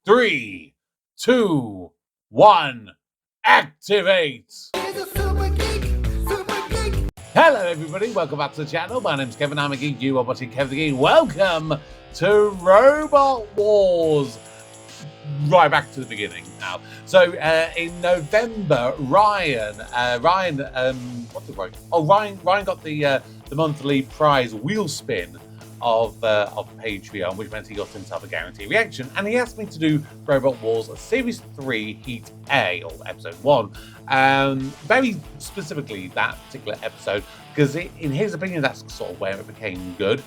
3, 2, 1, activate! Hello everybody, welcome back to the channel. My name's Kevin, I'm a geek, you are watching Kevin the Geek. Welcome to Robot Wars. Right back to the beginning now. So in November, Ryan got the monthly prize wheel spin of Patreon, which meant he got himself a guaranteed reaction, and he asked me to do Robot Wars Series 3 Heat A, or Episode 1. Very specifically that particular episode, because in his opinion that's sort of where it became good.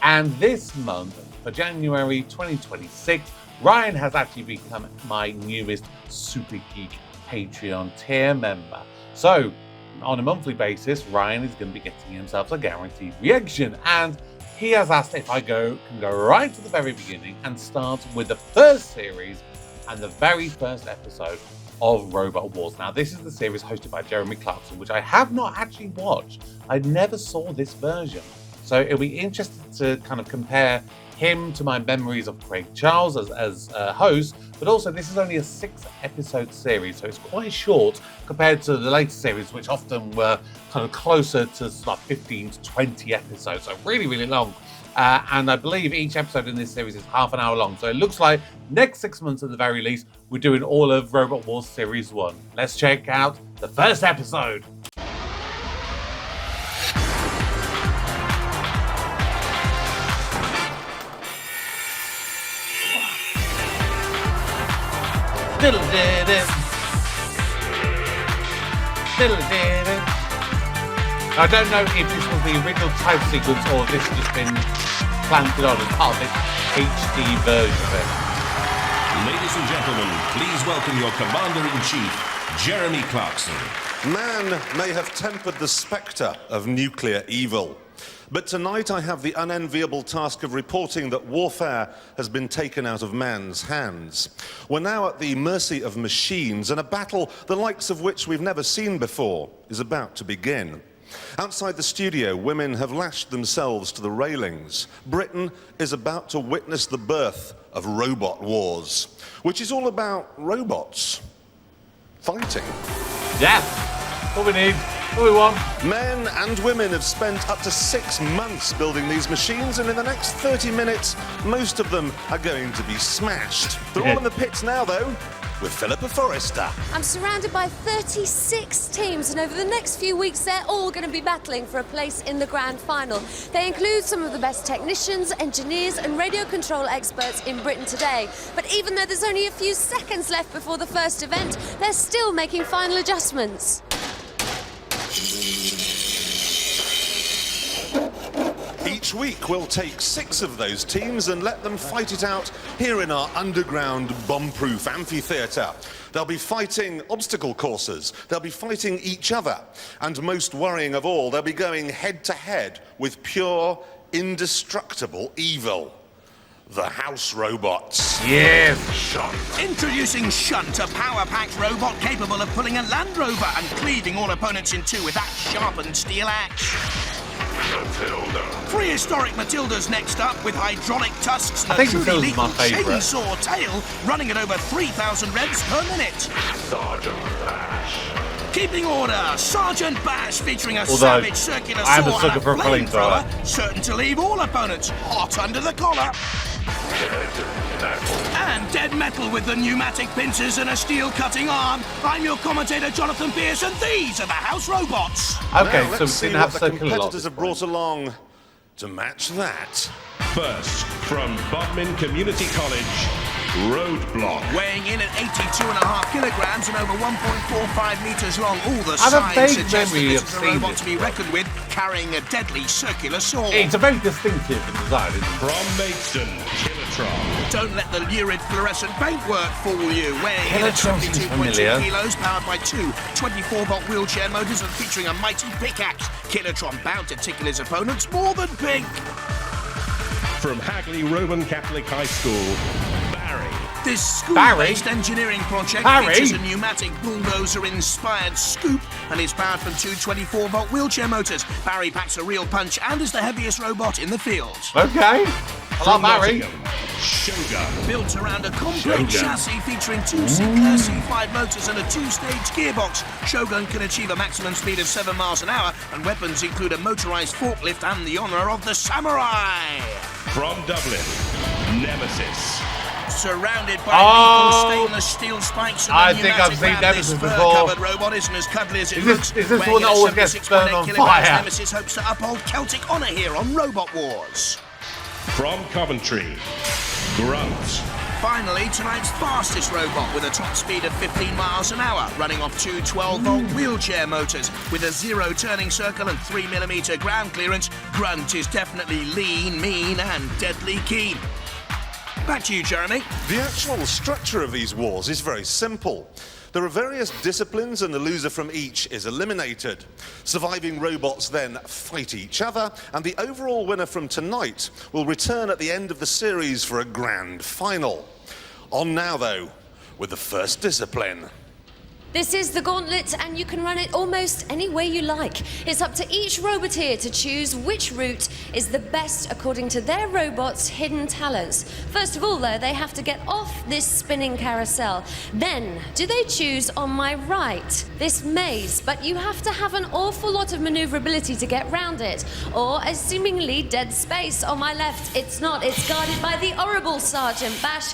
And this month, for January 2026, Ryan has actually become my newest Super Geek Patreon tier member. So on a monthly basis, Ryan is going to be getting himself a guaranteed reaction, and he has asked if I can go right to the very beginning and start with the first series and the very first episode of Robot Wars. Now, this is the series hosted by Jeremy Clarkson, which I have not actually watched. I never saw this version. So it'll be interesting to kind of compare him to my memories of Craig Charles as host, but also this is only a 6-episode series, so it's quite short compared to the later series, which often were kind of closer to like 15 to 20 episodes, so really, really long. And I believe each episode in this series is half an hour long, so it looks like next 6 months at the very least, we're doing all of Robot Wars Series 1. Let's check out the first episode. I don't know if this was the original title sequence or if this has just been planted on as part of this HD version of it. Ladies and gentlemen, please welcome your Commander-in-Chief, Jeremy Clarkson. Man may have tempered the spectre of nuclear evil, but tonight I have the unenviable task of reporting that warfare has been taken out of man's hands. We're now at the mercy of machines, and a battle the likes of which we've never seen before is about to begin. Outside the studio, women have lashed themselves to the railings. Britain is about to witness the birth of Robot Wars, which is all about robots fighting. Yeah, what we need. What we want. Men and women have spent up to 6 months building these machines, and in the next 30 minutes, most of them are going to be smashed. They're all in the pits now, though, with Philippa Forrester. I'm surrounded by 36 teams, and over the next few weeks, they're all going to be battling for a place in the grand final. They include some of the best technicians, engineers, and radio control experts in Britain today. But even though there's only a few seconds left before the first event, they're still making final adjustments. Each week we'll take 6 of those teams and let them fight it out here in our underground bomb-proof amphitheatre. They'll be fighting obstacle courses, they'll be fighting each other, and most worrying of all, they'll be going head-to-head with pure, indestructible evil. The house robots. Yes! Shunt. Introducing Shunt, a power-packed robot capable of pulling a Land Rover and cleaving all opponents in two with that sharpened steel axe. Matilda. Prehistoric Matilda's next up, with hydraulic tusks and a truly lethal chainsaw tail running at over 3,000 revs per minute. Sergeant Bash. Keeping order, Sergeant Bash, featuring a savage circular saw and a flamethrower, certain to leave all opponents hot under the collar. And Dead Metal with the pneumatic pincers and a steel cutting arm. I'm your commentator, Jonathan Pierce, and these are the house robots. Okay, now, so we didn't have the competitors have brought along to match that. First, from Bodmin Community College, Roadblock. Weighing in at 82.5 kilograms and over 1.45 meters long, all the signs suggest that this is a robot to be reckoned with, carrying a deadly circular saw. It's a very distinctive in design, isn't it? From Maidstone, Kilotron. Don't let the lurid fluorescent paintwork fool you. Weighing in at 72.2 kilos, powered by 2 24-volt wheelchair motors and featuring a mighty pickaxe. Kilotron bound to tickle his opponents more than pink. From Hagley Roman Catholic High School, Barry. This school-based engineering project features a pneumatic bulldozer-inspired scoop and is powered from 2 24-volt wheelchair motors. Barry packs a real punch and is the heaviest robot in the field. Okay. I love Barry. Shogun. Built around a complex chassis featuring two Sinclair C5 motors and a two-stage gearbox, Shogun can achieve a maximum speed of 7 miles an hour, and weapons include a motorized forklift and the honor of the samurai. From Dublin, Nemesis. Surrounded by lethal stainless steel spikes and I think I've seen Nemesis this before. fur-covered robot isn't as cuddly as it looks. Is this Weighing one that in at always gets 76.8 burned on kilograms, fire? Nemesis hopes to uphold Celtic honor here on Robot Wars. From Coventry, Grunt. Finally, tonight's fastest robot with a top speed of 15 miles an hour, running off two 12-volt wheelchair motors with a zero turning circle and 3mm ground clearance. Grunt is definitely lean, mean, and deadly keen. Back to you, Jeremy. The actual structure of these wars is very simple. There are various disciplines and the loser from each is eliminated. Surviving robots then fight each other, and the overall winner from tonight will return at the end of the series for a grand final. On now, though, with the first discipline. This is the gauntlet, and you can run it almost any way you like. It's up to each roboteer to choose which route is the best according to their robot's hidden talents. First of all, though, they have to get off this spinning carousel. Then, do they choose on my right, this maze? But you have to have an awful lot of maneuverability to get round it. Or a seemingly dead space on my left. It's not, it's guarded by the horrible Sergeant Bash.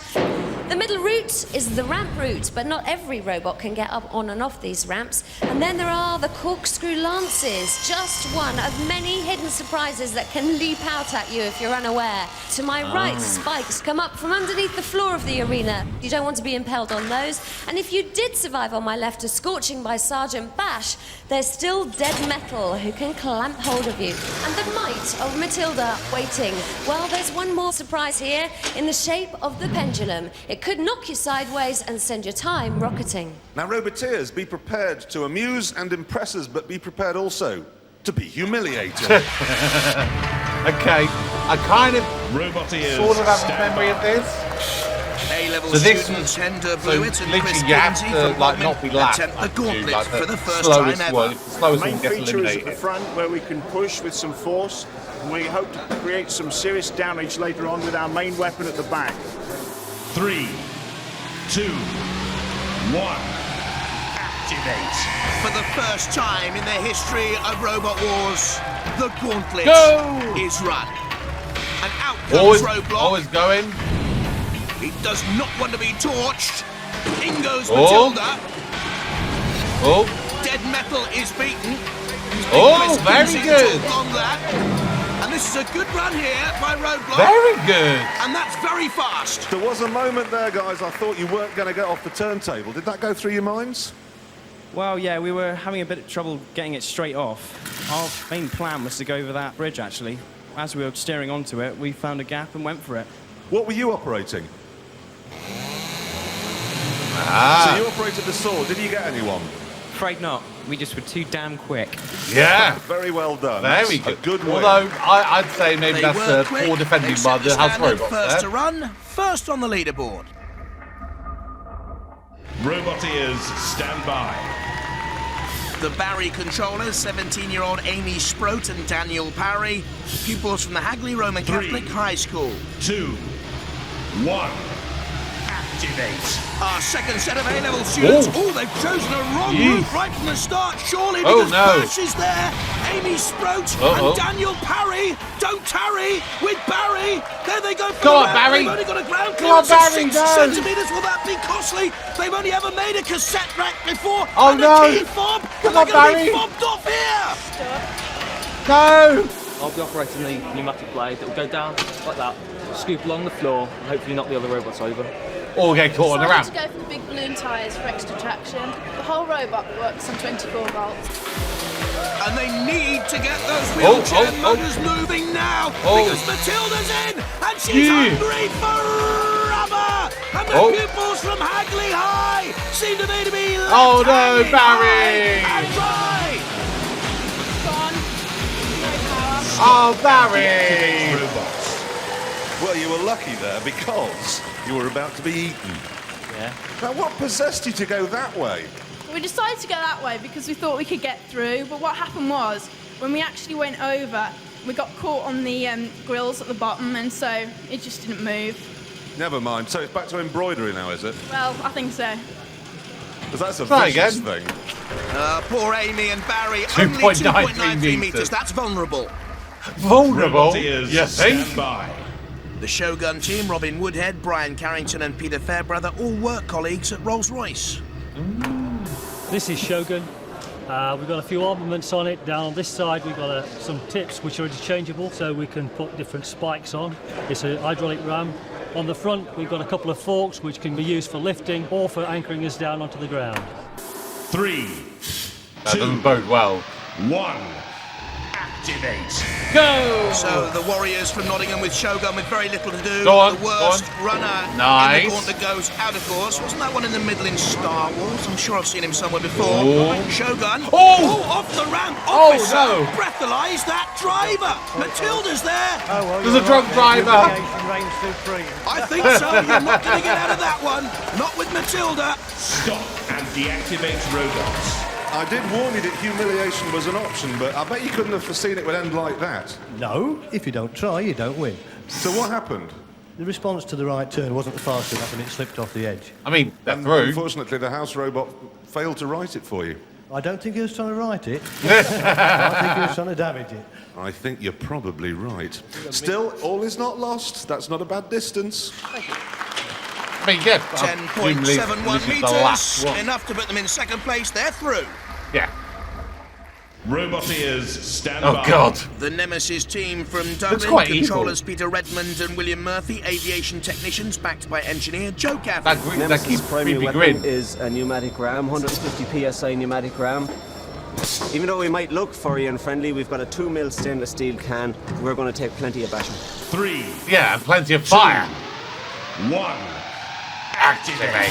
The middle route is the ramp route, but not every robot can get up on and off these ramps. And then there are the corkscrew lances, just one of many hidden surprises that can leap out at you if you're unaware. To my right, spikes come up from underneath the floor of the arena. You don't want to be impaled on those. And if you did survive on my left a scorching by Sergeant Bash, there's still dead metal who can clamp hold of you. And the might of Matilda waiting. Well, there's one more surprise here in the shape of the pendulum. It could knock you sideways and send your time rocketing. Now, roboteers, be prepared to amuse and impress us, but be prepared also to be humiliated. Okay, I kind of Roboteers, sort of have a stand memory by. of this. A-level So this students was- Hender so Blewett and literally Chris you have Kinsey to from like Bodmin not be last. attempt the have to do, gauntlet like, for the first slowest time one, ever. slowest Main one gets feature is at the eliminated. front where we can push with some force, and we hope to create some serious damage later on with our main weapon at the back. 3, 2, 1. Activate. For the first time in the history of Robot Wars, the gauntlet Go! is run. And out comes Always, Roadblock. always going. He does not want to be torched. In goes Oh. Matilda. Oh, Dead Metal is beaten. Oh, Chris very Kinsey good. took on that. And this is a good run here by Roadblock. very good. And that's very fast. There was a moment there, guys, I thought you weren't going to get off the turntable. Did that go through your minds? Well, yeah, we were having a bit of trouble getting it straight off. Our main plan was to go over that bridge, actually. As we were steering onto it, we found a gap and went for it. What were you operating? Ah, So you operated the sword. Did you get anyone? Afraid not. We just were too damn quick. yeah. Very well done. Very That's good. A good win. Although I'd say maybe They that's were quick. poor defending They by set the House standard robots first there. to run, first on the leaderboard. Roboteers, stand by. The Barry controllers, 17-year-old Amy Sproat and Daniel Parry, pupils from the Hagley Roman Catholic High School. 2, 1. Activate. Our second set of A-level students. Oh. Oh, they've chosen a wrong Jeez. route right from the start, surely, Oh, because no. Bash is there. Amy Sproat Uh-oh. and Daniel Parry don't tarry with Barry. There they go for Go the on, round. Barry. They've only got a ground Go on, clearance of Barry, 6 go. centimetres. Will that be costly? They've only ever made a cassette rack before. Oh, and no. a key fob. Come and on, they're going to Barry. be fobbed off here. Go! I'll be operating the pneumatic blade that will go down like that, scoop along the floor, and hopefully knock the other robots over. Or get caught on the ramp. Decided to go for the big balloon tyres for extra traction. The whole robot works on 24 volts. And they need to get those Oh, wheelchair oh, oh. motors moving now Oh. because Matilda's in and she's Yeah. hungry for rubber. And the Oh. pupils from Hagley High seem to me to be Oh, no, left-handed Barry. high and dry. Gone. No power. Oh, Barry! Robots. Well, you were lucky there because you were about to be eaten. Yeah. Now, what possessed you to go that way? We decided to go that way because we thought we could get through, but what happened was, when we actually went over, we got caught on the grills at the bottom, and so it just didn't move. Never mind. So it's back to embroidery now, is it? Well, I think so. Because that's a Try vicious again. thing. Poor Amy and Barry, only 2.93 2.93 metres. metres. That's vulnerable. Vulnerable. Roboteers, You think? stand by. The Shogun team, Robin Woodhead, Brian Carrington and Peter Fairbrother, all work colleagues at Rolls-Royce. This is Shogun. We've got a few armaments on it. Down on this side we've got some tips which are interchangeable, so we can put different spikes on. It's a hydraulic ram. On the front we've got a couple of forks which can be used for lifting or for anchoring us down onto the ground. 3, That 2, doesn't bode well. 1. Activate. Go! So the Warriors from Nottingham with Shogun with very little to do. Go on, The worst go on. runner Nice. in the gauntlet goes out of course. Wasn't that one in the middle in Star Wars? I'm sure I've seen him somewhere before. Oh. Shogun. Oh! Off the ramp. Oh, Officer. no. Breathalyze that driver. Matilda's there. There's a drunk driver. I think so. You're not going to get out of that one. Not with Matilda. Stop and deactivate robots. I did warn you that humiliation was an option, but I bet you couldn't have foreseen it would end like that. No, if you don't try, you don't win. So what happened? The response to the right turn wasn't fast enough and it slipped off the edge. I mean, they're And through. unfortunately, the house robot failed to write it for you. I don't think he was trying to write it. I think he was trying to damage it. I think you're probably right. Still, all is not lost. That's not a bad distance. I mean, yeah. presumably this 10.71 is the last metres. one. Enough to put them in second place. They're through. Yeah. Roboteers, stand Oh, by. God. The Nemesis team from Looks Dublin, quite controllers Peter Redmond and William Murphy, aviation technicians backed by engineer Joe Gaffney. That Nemesis' keeps primary creepy weapon grin. is a pneumatic ram, 150 psi pneumatic ram. Even though we might look furry and friendly, we've got a 2mm stainless steel can. We're going to take plenty of bashing. 3, Yeah, and plenty of fire. 1. Activate.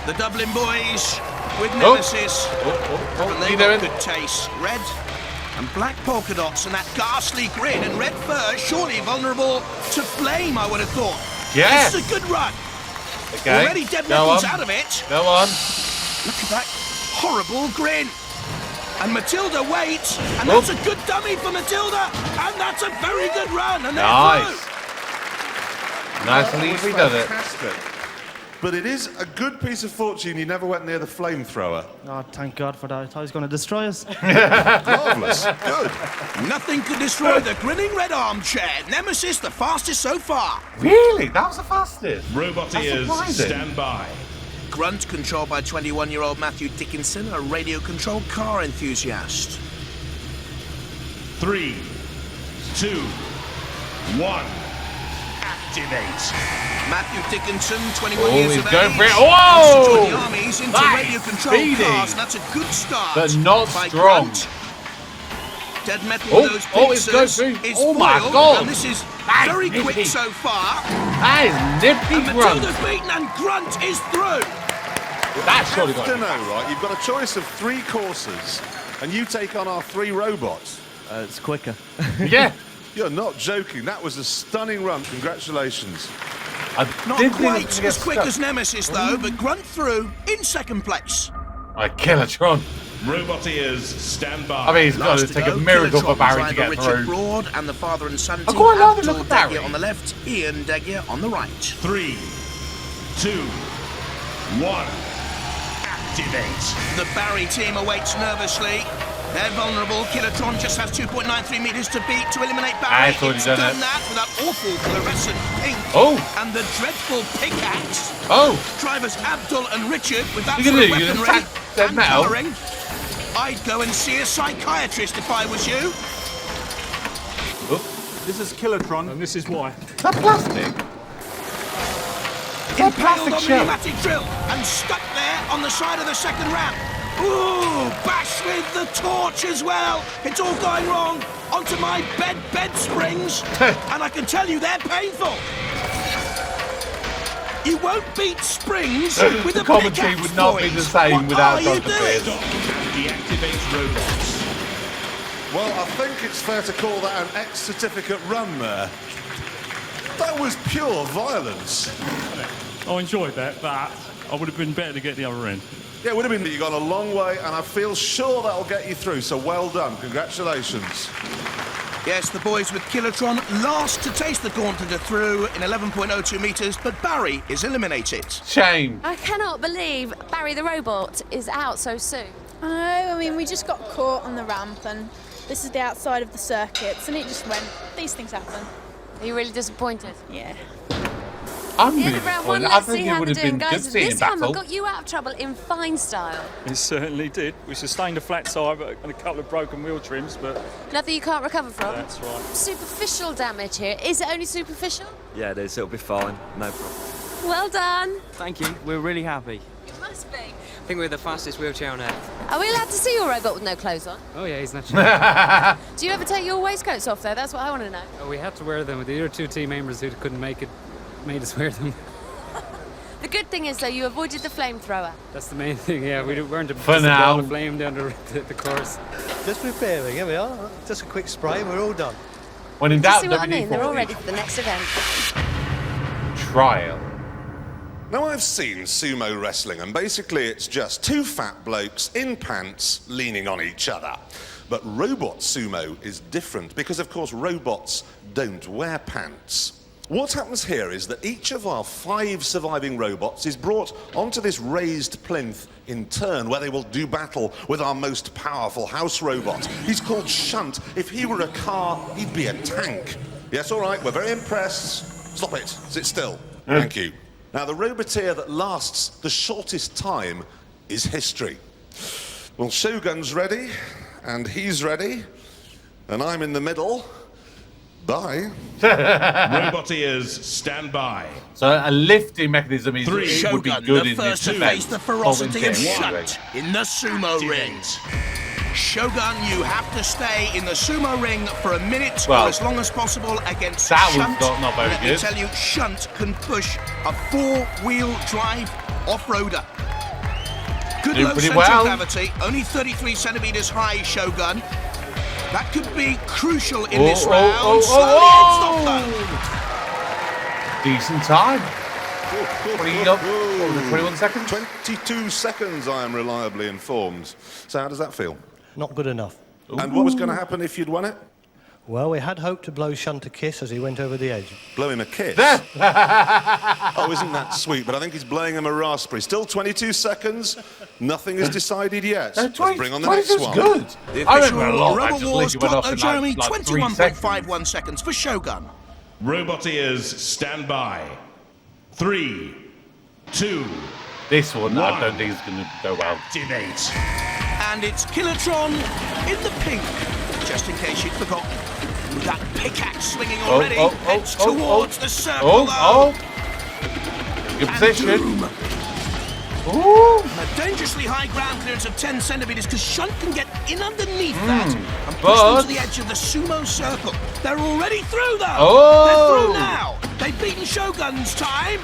The Dublin boys with Oh. Nemesis. Oh, And you they've got doing? good taste. Red and black polka dots and that ghastly grin and red fur, surely vulnerable to flame, I would have thought. Yes. This is a good run. Okay. Already dead Go metals on. out of it. Go on. Look at that horrible grin. And Matilda waits, and Oh. that's a good dummy for Matilda, and that's a very good run, and they're Nice. through. Nice and That was easy done it. fantastic. But it is a good piece of fortune you never went near the flamethrower. Oh, thank God for that. I thought he was going to destroy us. Marvellous. Good. Nothing could destroy the grinning red armchair. Nemesis, the fastest so far. Really? That was the fastest. Roboteers, surprising. stand by. Grunt, controlled by 21-year-old Matthew Dickinson, a radio-controlled car enthusiast. 3, 2, 1. Activate. Matthew Dickinson, 21 Oh, years he's of going age. for it. wants to join Whoa! the army. He's into That is radio-controlled speedy. cars, and that's a good start. But not by strong. Grunt. Dead metal Oh, with those oh, it's going pincers through. is Oh, my foiled, God. and this is That's very nippy. quick so far. That is nippy And grunt. Matilda's beaten, and Grunt is through. That's surely You have got to know, right? You've got a choice of 3 courses, and you take on our 3 robots. It's quicker. Yeah. You're not joking. That was a stunning run. Congratulations. I Not did think it was quite gonna get as quick stuck. as Nemesis, though, but Grunt through in second place. Right, Killatron. Roboteers, stand by. I mean, it's got Last to take go, a miracle for Killatron Barry to driver get Richard through. Broad and the father and son I team, quite like the Abdul look of Barry. Degia on the left, Ian Degia on the right. 3, 2, 1. Activate. The Barry team awaits nervously. They're vulnerable. Killatron just has 2.93 metres to beat to eliminate Barry. It's already It's done done it. that with that awful fluorescent pink Oh. and the dreadful pickaxe. Oh. Drivers Abdul and Richard with that You sort gonna of do? You're gonna weaponry attack dead and metal? colouring. I'd go and see a psychiatrist if I was you. This is Killatron, and this is why. Is that plastic? Is that Impaled plastic on the shell? pneumatic drill and stuck there on the side of the second ramp. Ooh, bash with the torch as well. It's all going wrong. Onto my bed springs. And I can tell you they're painful. You won't beat springs with The a commentary pickaxe, would not be the boys. same What without are you Dr. doing? Beard. Stop and deactivate robots. Well, I think it's fair to call that an X certificate run there. That was pure violence. I enjoyed that, but I would have been better to get the other end. Yeah, it would have been. You've gone a long way, and I feel sure that'll get you through. So well done. Congratulations. Yes, the boys with Kilotron last to taste the gauntlet are through in 11.02 metres, but Barry is eliminated. Shame. I cannot believe Barry the robot is out so soon. I mean, we just got caught on the ramp, and this is the outside of the circuits, and it just went. These things happen. Are you really disappointed? Yeah. I'm In really round one, disappointed. I let's think see it how would they're have been doing, good guys. seeing This hammer battle. got you out of trouble in fine style. It certainly did. We sustained a flat tire and a couple of broken wheel trims, but Nothing you can't recover from. that's right. Superficial damage here. Is it only superficial? Yeah, it is. It'll be fine. No problem. Well done. Thank you. We're really happy. You must be. I think we're the fastest wheelchair on Earth. Are we allowed to see your robot with no clothes on? Oh, yeah, he's not. Do you ever take your waistcoats off though? That's what I want to know. Oh, we had to wear them. The other two team members who couldn't make it made us wear them. The good thing is though, you avoided the flamethrower. That's the main thing, yeah. We weren't For now. a flame down the course. Just repairing, here we are. Just a quick spray, we're all done. When in Do you doubt, see what I mean? They're all WD-40. ready for the next event. Trial. Now, I've seen sumo wrestling, and basically it's just two fat blokes in pants leaning on each other. But robot sumo is different because, of course, robots don't wear pants. What happens here is that each of our 5 surviving robots is brought onto this raised plinth in turn, where they will do battle with our most powerful house robot. He's called Shunt. If he were a car, he'd be a tank. Yes, all right, we're very impressed. Stop it. Sit still. Thank you. Now, the roboteer that lasts the shortest time is history. Well, Shogun's ready, and he's ready, and I'm in the middle. Bye. Roboteers, stand by. So a lifting mechanism is Three. it would be Shogun, good the in first this to event. face the ferocity of Volunteer. Shunt in the sumo ring. Shogun, you have to stay in the sumo ring for a minute Well, or as long as possible against that was Shunt. not very Let me good. tell you, Shunt can push a 4-wheel drive off-roader. Good Doing low pretty centre well. of gravity, only 33 centimetres high, Shogun. That could be crucial in this round. Slowly Decent time. 21 seconds? 22 seconds, I am reliably informed. So how does that feel? Not good enough. And what was going to happen if you'd won it? Well, we had hoped to blow Shunt a kiss as he went over the edge. Blow him a kiss? Oh, isn't that sweet? But I think he's blowing him a raspberry. Still 22 seconds. Nothing is decided yet. No, Let's bring on the 20 next is one. good. The I official remember a lot. I Rebel just Wars literally went clock, off though, in Jeremy, like 3 seconds. 21.51 seconds for Shogun. Roboteers, stand by. 3, 2, This one, I One. don't think is going to go well. activate. And it's Kilotron in the pink, just in case you'd forgotten. With that pickaxe swinging already, heads towards the circle though. Good And position. Doom. Ooh. And a dangerously high ground clearance of 10 centimetres because Shunt can get in underneath that and push but- them to the edge of the sumo circle. They're already through though. Oh. They're through now. They've beaten Shogun's time.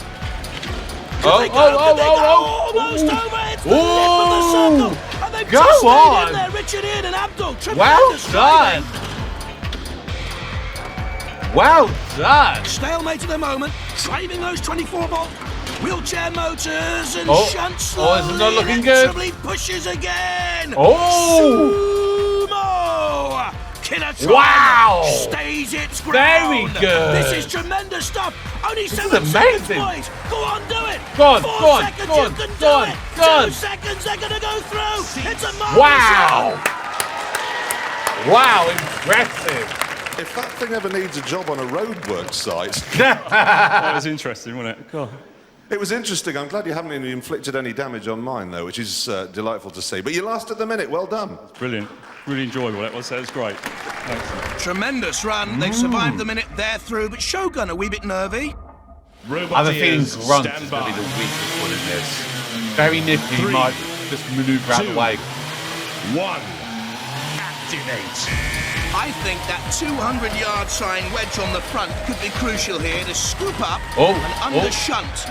Oh, They go almost oh. over. It's the lip of the circle. And they've Go just stayed on. in there. Richard Ian and Abdul. Well Tremendous done. driving. Well done. Stalemate at the moment, driving those 24-volt wheelchair motors, and Oh. Shunt Oh, slowly this is not looking good. inevitably pushes again. Oh. Sumo! Kilotron Wow. stays its Very ground. good. This is tremendous stuff. Only This 7 is seconds, amazing. boys. Go on, do it. Go on, 4 go on, seconds, go on, you can go do on, it. go on. 2 seconds, they're going to go through. It's a marvelous Wow. round. Wow, impressive. If that thing ever needs a job on a roadworks site. That was interesting, wasn't it? God. It was interesting. I'm glad you haven't even inflicted any damage on mine, though, which is delightful to see. But you lasted the minute. Well done. Brilliant. Really enjoyable that was. That was great. Thanks. Tremendous run. They've survived the minute they're through, but Shogun a wee bit nervy. I have a feeling Roboteers, Grunt stand is going to be by. the weakest one in this. Very nifty, he 3, might just manoeuvre out of the 2, way. 1, activate. I think that 200-yard sign wedge on the front could be crucial here to scoop up and under Shunt.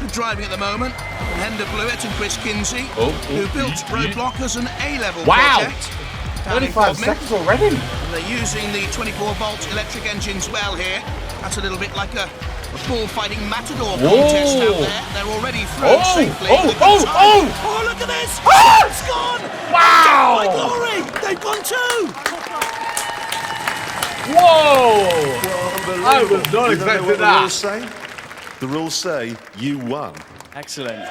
Good driving at the moment. Hender Blewett and Chris Kinsey, who built Roadblock as an A-level project. Down in 25 Bodmin. seconds already. And they're using the 24-volt electric engines well here. That's a little bit like a bullfighting matador contest out there. They're already through safely. Oh, look at this! It's gone! Wow! My glory! They've gone too! Whoa! I was not expecting what that. The rules say? The rules say you won. Excellent.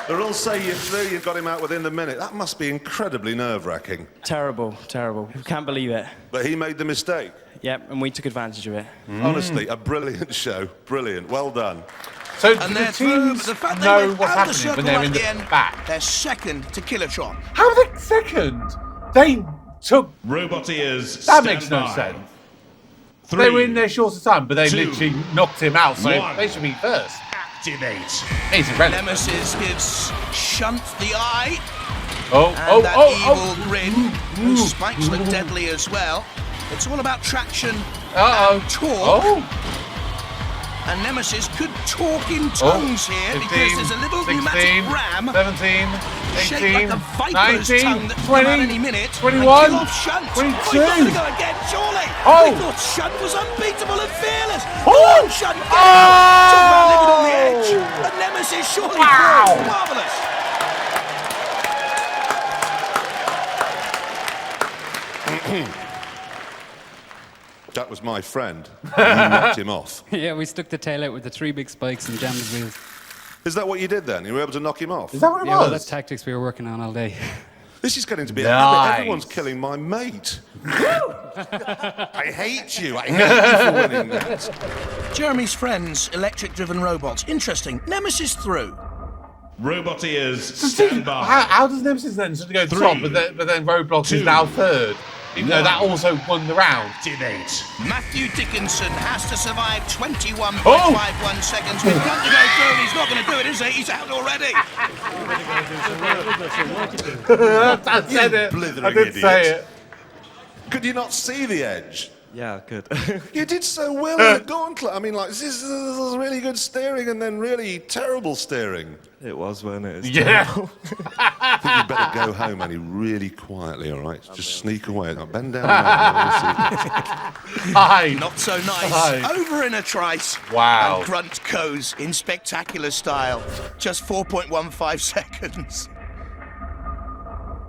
The rules say you threw, you got him out within the minute. That must be incredibly nerve-wracking. Terrible, terrible. Can't believe it. But he made the mistake. Yep, and we took advantage of it. Honestly, a brilliant show. Brilliant. Well done. So And the they're through, teams but the fact they know went what's out the happening when circle they're at in the the end, back. they're second to Kilotron. How are they second? They took... Robot ears. That makes no sense. Three, They were in their shorter time, but they 2, literally knocked him out, so 1. they should be first. Activate. He's irrelevant. Nemesis gives Shunt the eye. Oh, And that evil grin. Those spikes look deadly as well. It's all about traction and torque. And Nemesis could talk in tongues here 15, because there's a little 16, pneumatic ram 17, 18, shaped like a viper's 19, tongue that 20, come out any minute 21, and kill off Shunt. 22. Oh, he's got to go again, surely. Oh. We thought Shunt was unbeatable and fearless. Oh. Shunt, get out. Talk about living on the edge. And Nemesis surely through. Marvellous. That was my friend. You knocked him off. Yeah, we stuck the tail out with the 3 big spikes and jammed his wheels. Is that what you did then? You were able to knock him off? Is that what it Yeah, was? well, that's tactics we were working on all day. This is getting to be a Nice. habit. Everyone's killing my mate. I hate you. I hate you for winning that. Jeremy's friends, electric-driven robots. Interesting. Nemesis through. Robot ears. So Stand by. how does Nemesis then sort of go 3, top, but then Roadblock is 2, now third? Even though that also won the round. Activate. Matthew Dickinson has to survive 21.51 Oh. seconds. With gun to go through, and he's not going to do it, is he? He's out already. I said it. Blithering I did idiot. say it. Could you not see the edge? Yeah, good. You did so well in the gauntlet. I mean, like, this is really good steering and then really terrible steering. It was, wasn't it? It's Yeah. I think you better go home, Annie, really quietly, all right? Just sneak away. Now, bend down now. Hi. Not so nice. Hi. Over in a trice. Wow. And Grunt goes in spectacular style. Just 4.15 seconds. Here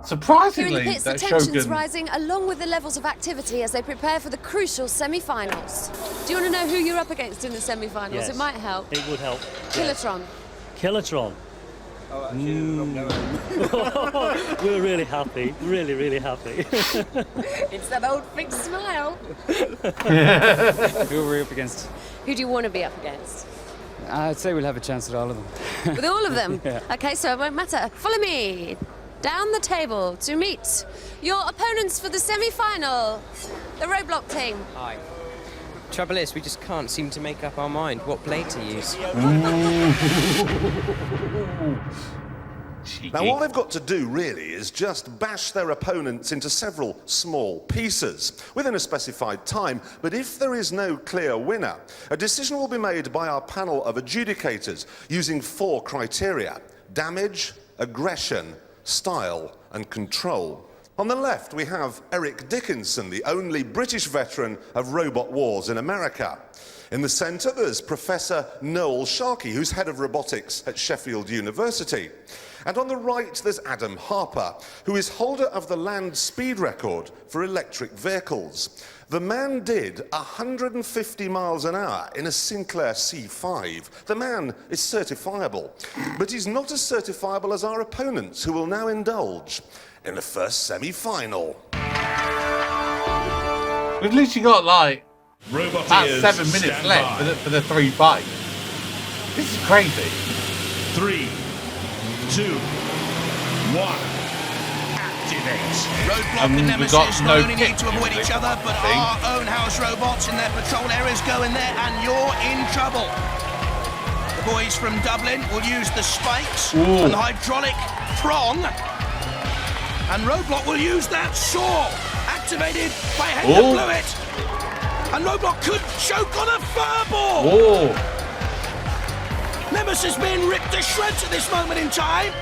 in the Surprisingly, pits, the that tension's Shogun... rising along with the levels of activity as they prepare for the crucial semi-finals. Do you want to know who you're up against in the semi-finals? Yes. It might help. It would help. Kilotron. Kilotron. We're really happy. Really, really happy. It's that old big smile. Who are we up against? Who do you want to be up against? I'd say we'll have a chance at all of them. With all of them? Yeah. Okay, so it won't matter. Follow me. Down the table to meet your opponents for the semi-final. The Roadblock team. Hi. Trouble is, we just can't seem to make up our mind what blade to use. Now, all they've got to do, really, is just bash their opponents into several small pieces within a specified time. But if there is no clear winner, a decision will be made by our panel of adjudicators using 4 criteria: damage, aggression, style, and control. On the left, we have Eric Dickinson, the only British veteran of robot wars in America. In the centre, there's Professor Noel Sharkey, who's head of robotics at Sheffield University. And on the right, there's Adam Harper, who is holder of the land speed record for electric vehicles. The man did 150 miles an hour in a Sinclair C5. The man is certifiable, but he's not as certifiable as our opponents, who will now indulge in the first semi-final. We've literally got, like, Robot about ears, 7 minutes stand left by. for the 3 fights. This is crazy. 3, 2, 1. Activate. Roadblock And and we've Nemesis got not no only need to pit avoid each music, other, but I think. our own house robots in their patrol areas go in there, and you're in trouble. The boys from Dublin will use the spikes Ooh. and the hydraulic prong, and Roadblock will use that saw, activated by Head Ooh. Fluid. And Roadblock could choke on a furball. Oh, Nemesis being ripped to shreds at this moment in time.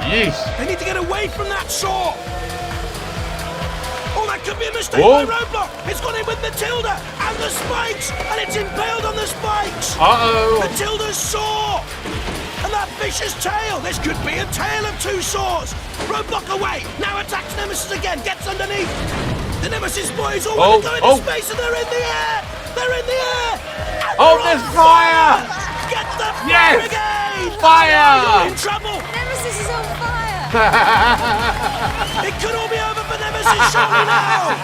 yes. They need to get away from that saw. Oh, that could be a mistake Oh. by Roadblock. It's gone in with Matilda and the spikes, and it's impaled on the spikes. Uh-oh. Matilda's saw. And that vicious tail. This could be a tale of 2 saws. Roadblock away. Now attacks Nemesis again. Gets underneath. The Nemesis boys all want to go into space and they're in the air! They're in the air! Oh, there's fire! Get the fire again! Fire! You're in trouble! Nemesis is on fire! It could all be over for Nemesis, surely now!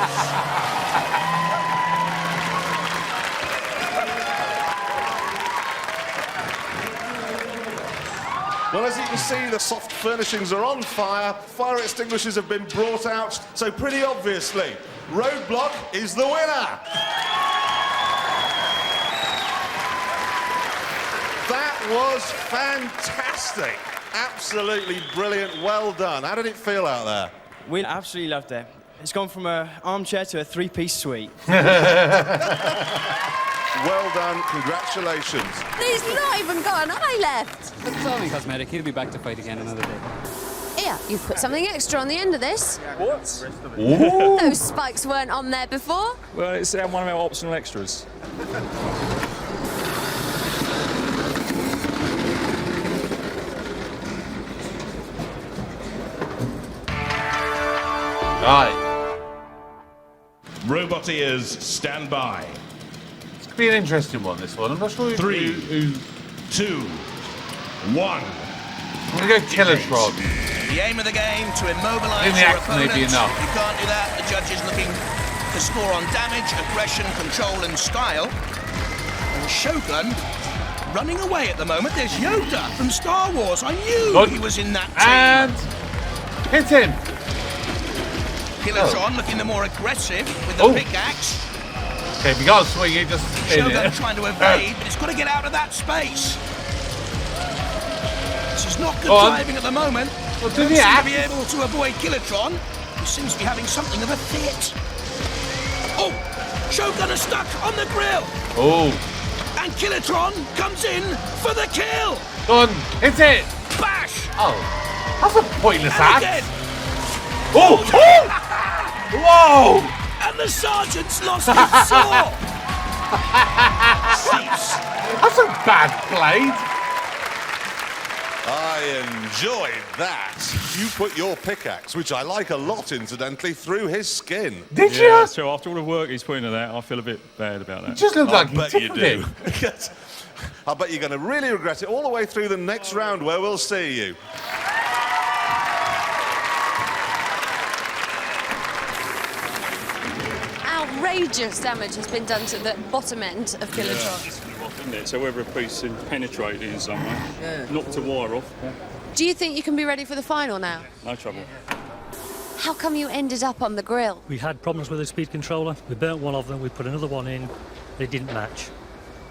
Well, as you can see, the soft furnishings are on fire. Fire extinguishers have been brought out. So pretty obviously, Roadblock is the winner. That was fantastic. Absolutely brilliant. Well done. How did it feel out there? We absolutely loved it. It's gone from an armchair to a three-piece suite. Well done. Congratulations. He's not even got an eye left. It's only cosmetic. He'll be back to fight again another day. Here, you've put something extra on the end of this. What? Ooh. Those spikes weren't on there before. Well, it's one of our optional extras. Right. Roboteers, stand by. It's going to be an interesting one, this one. I'm not sure who... 3, 2, 1. I'm going to go Killertron. The aim of the game to immobilise In the your act may opponent. be enough. You can't do that. The judge is looking to score on damage, aggression, control and style. And Shogun running away at the moment. There's Yoda from Star Wars. I knew he was in that team. And hit him. Killertron looking the more aggressive with the pickaxe. Okay, we got to swing it, just in Shogun it. trying to evade, but it's got to get out of that space. This is not good Go on. driving at the moment. Well, Don't do seem the to act. be able to avoid Killertron, who seems to be having something of a fit. Oh, Shogun is stuck on the grill. Oh. And Killertron comes in for the kill. Go on, hit it. Bash. Oh, that's a pointless And act. again. Oh, whoa. And the sergeant's lost his saw. That's a bad blade. I enjoyed that. You put your pickaxe, which I like a lot, incidentally, through his skin. Did Yeah, you? so after all the work he's putting into that, I feel a bit bad about that. It just looked like I he bet you tickled do. him. I bet you're going to really regret it all the way through the next round where we'll see you. Outrageous damage has been done to the bottom end of Killertron. It's rough, isn't it? So whether a piece is penetrated in some way, knocked a wire off, Do you think you can be ready for the final now? no trouble. How come you ended up on the grill? We had problems with the speed controller. We burnt one of them, we put another one in, they didn't match.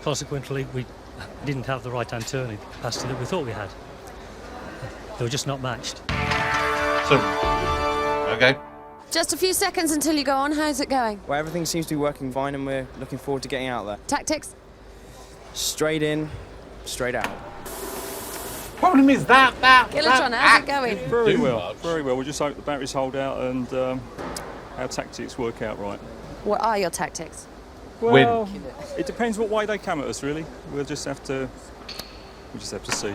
Consequently, we didn't have the right-hand turning capacity that we thought we had. They were just not matched. So, okay. Just a few seconds until you go on. How's it going? Well, everything seems to be working fine and we're looking forward to getting out there. Tactics? Straight in, straight out. Problem is that Killertron, how's it going? Very well, very well. We just hope the batteries hold out and our tactics work out right. What are your tactics? Well, it depends what way they come at us, really. We'll just have to see.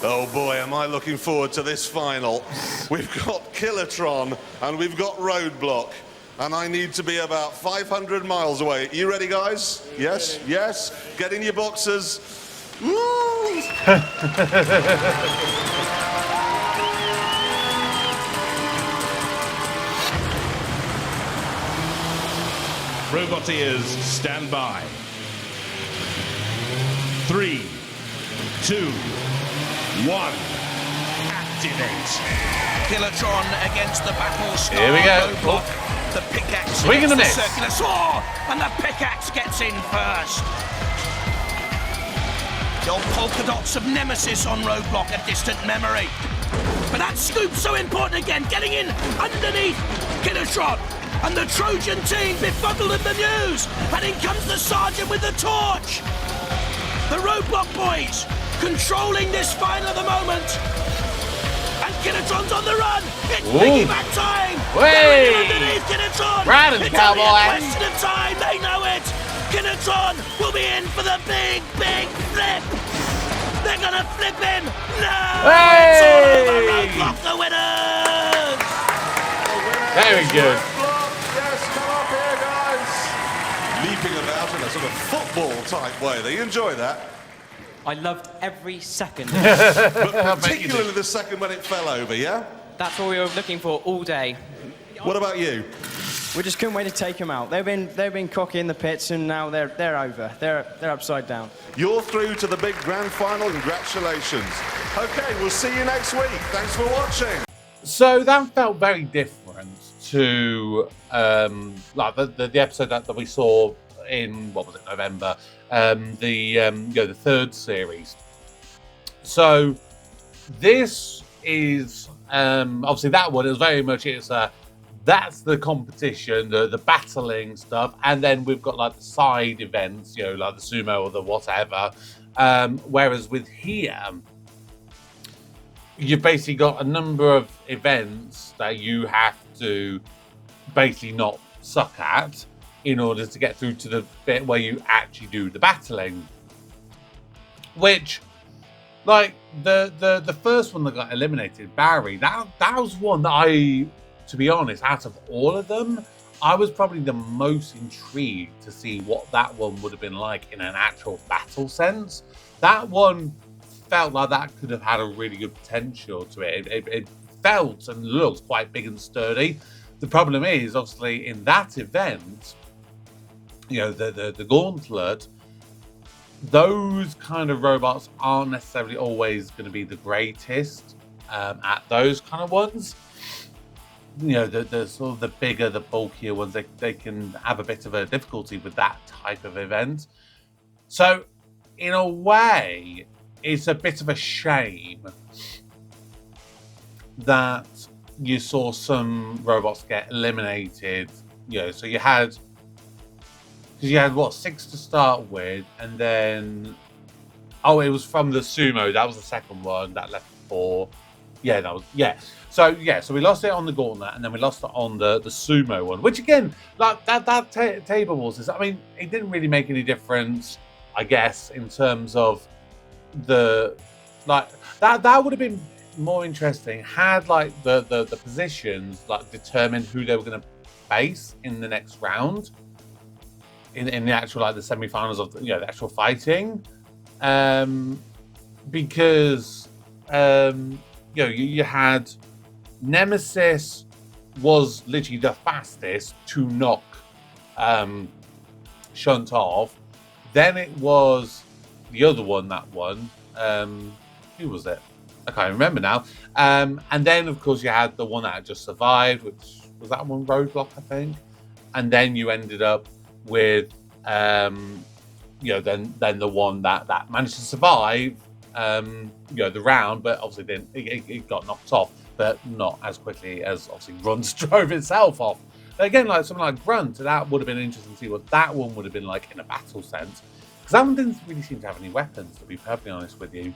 Oh boy, am I looking forward to this final. We've got Killertron and we've got Roadblock. And I need to be about 500 miles away. You ready, guys? Yes? Yes? Get in your boxes. Woo! Roboteers, stand by. 3, 2, 1. Activate. Killertron against the battle star. Here we go. Roadblock. The pickaxe Swing and a against miss. the circular saw, and the pickaxe gets in first. The old polka dots of Nemesis on Roadblock, a distant memory. But that scoop's so important again, getting in underneath Killertron. And the Trojan team befuddled in the news. And in comes the sergeant with the torch. The Roadblock boys controlling this final at the moment. And Killertron's on the run. It's piggyback time. Way! Underneath Killertron. Riding the It's only cowboy. a question of time. They know it. Killertron will be in for the big, big flip. They're gonna flip him. No! It's all over. Roadblock the winners. Very good. Yes, come a sort of football-type way there. You enjoy that? I loved every second. But particularly the second when it fell over, yeah? That's what we were looking for all day. What about you? We just couldn't wait to take them out. They've been cocky in the pits, and now they're over. They're upside down. You're through to the big grand final. Congratulations. Okay, we'll see you next week. Thanks for watching. So that felt very different to like the episode that we saw in, what was it, November, the third series. So this is obviously that one. It was very much that's the competition, the battling stuff, and then we've got like the side events, like the sumo or the whatever. Whereas with here, you've basically got a number of events that you have to basically not suck at in order to get through to the bit where you actually do the battling. Which, like the first one that got eliminated, Barry, that was one that I, to be honest, out of all of them, I was probably the most intrigued to see what that one would have been like in an actual battle sense. That one felt like that could have had a really good potential to it. It felt and looked quite big and sturdy. The problem is, obviously, in that event, the gauntlet, those kind of robots aren't necessarily always going to be the greatest at those kind of ones. The sort of the bigger, the bulkier ones, they can have a bit of a difficulty with that type of event. So, in a way, it's a bit of a shame that you saw some robots get eliminated. So you had what, 6 to start with, and then it was from the sumo. That was the second one that left 4. So we lost it on the gauntlet, and then we lost it on the sumo one, which again, like that table wars I mean, it didn't really make any difference, I guess, in terms of the that would have been more interesting had like the positions like determined who they were going to face in the next round in the actual like the semi-finals of the actual fighting, because you had Nemesis was literally the fastest to knock Shunt off. Then it was the other one that won. Who was it? I can't remember now. And then, of course, you had the one that had just survived, which was that one, Roadblock, I think. And then you ended up with, then the one that managed to survive, the round, but obviously then it got knocked off, but not as quickly as obviously Grunt drove itself off. But again, like something like Grunt, that would have been interesting to see what that one would have been like in a battle sense, because that one didn't really seem to have any weapons, to be perfectly honest with you.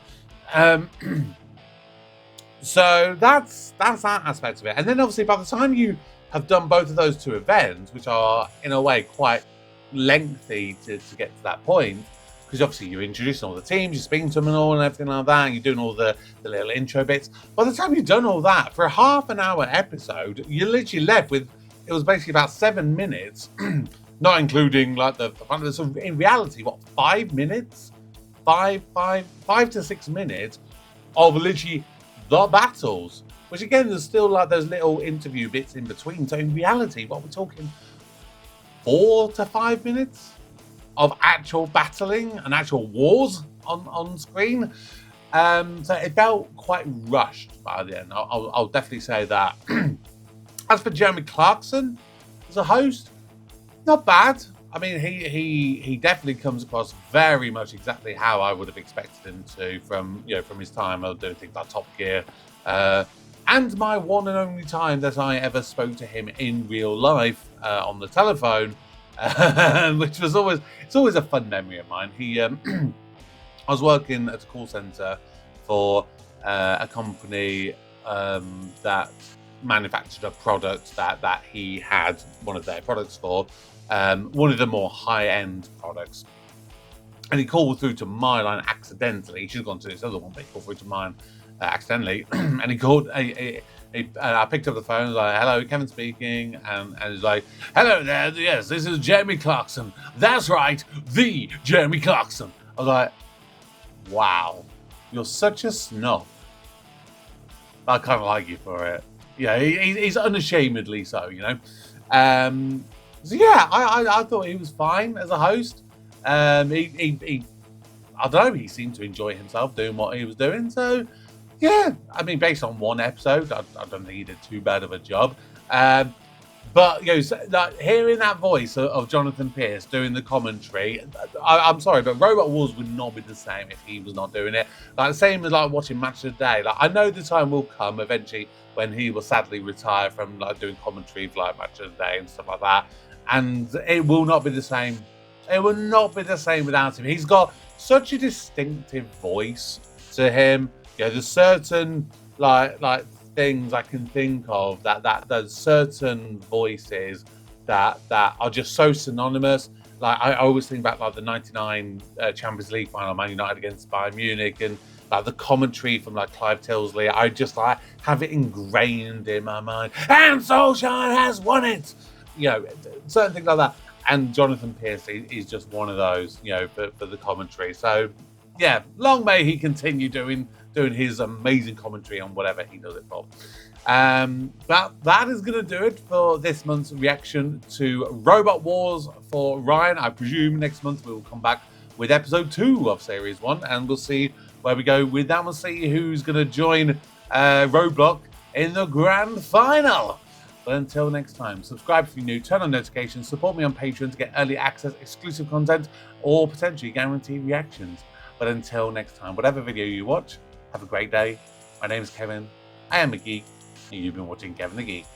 So that's that aspect of it. And then obviously by the time you have done both of those 2 events, which are in a way quite lengthy to get to that point, because obviously you're introducing all the teams, you're speaking to them and all and everything like that, and you're doing all the little intro bits. By the time you've done all that, for a half-an-hour episode, you're literally left with, it was basically about 7 minutes, not including like the fun. So in reality, what, 5 minutes? 5 to 6 minutes of literally the battles, which again, there's still like those little interview bits in between. So in reality, what we're talking, 4 to 5 minutes of actual battling and actual wars on screen. So it felt quite rushed by the end. I'll definitely say that. As for Jeremy Clarkson as a host, not bad. I mean, he definitely comes across very much exactly how I would have expected him to from his time of doing things like Top Gear, and my one and only time that I ever spoke to him in real life on the telephone, which was always a fun memory of mine. He, I was working at a call center for a company that manufactured a product that he had one of their products for. One of the more high-end products, and he called through to my line accidentally. He should have gone to this other one, but he called through to mine accidentally, and he called. I picked up the phone. I was like, "Hello, Kevin speaking," and he's like, "Hello there. Yes, this is Jeremy Clarkson. That's right, the Jeremy Clarkson." I was like, "Wow, you're such a snob." I kind of like you for it. Yeah, he's unashamedly so, you know. So yeah, I thought he was fine as a host. He I don't know, he seemed to enjoy himself doing what he was doing. So yeah, I mean, based on one episode, I don't think he did too bad of a job. But you know, like, hearing that voice of Jonathan Pierce doing the commentary, I'm sorry, but Robot Wars would not be the same if he was not doing it. Like the same as like watching Match of the Day. Like I know the time will come eventually when he will sadly retire from like doing commentary for like Match of the Day and stuff like that, and it will not be the same. It will not be the same without him. He's got such a distinctive voice to him. You know, there's certain like things I can think of that there's certain voices that are just so synonymous. Like I always think about like the '99 Champions League final, Man United against Bayern Munich, and like the commentary from like Clive Tilsley. I just like have it ingrained in my mind. And Solskjaer has won it. You know, certain things like that. And Jonathan Pierce is just one of those, you know, for the commentary. So yeah, long may he continue doing his amazing commentary on whatever he does it for. But that is going to do it for this month's reaction to Robot Wars for Ryan. I presume next month we will come back with episode 2 of series 1, and we'll see where we go with that. We'll see who's going to join Roadblock in the grand final. But until next time, subscribe if you're new, turn on notifications, support me on Patreon to get early access, exclusive content, or potentially guaranteed reactions. But until next time, whatever video you watch, have a great day. My name is Kevin. I am a geek, and you've been watching Kevin the Geek.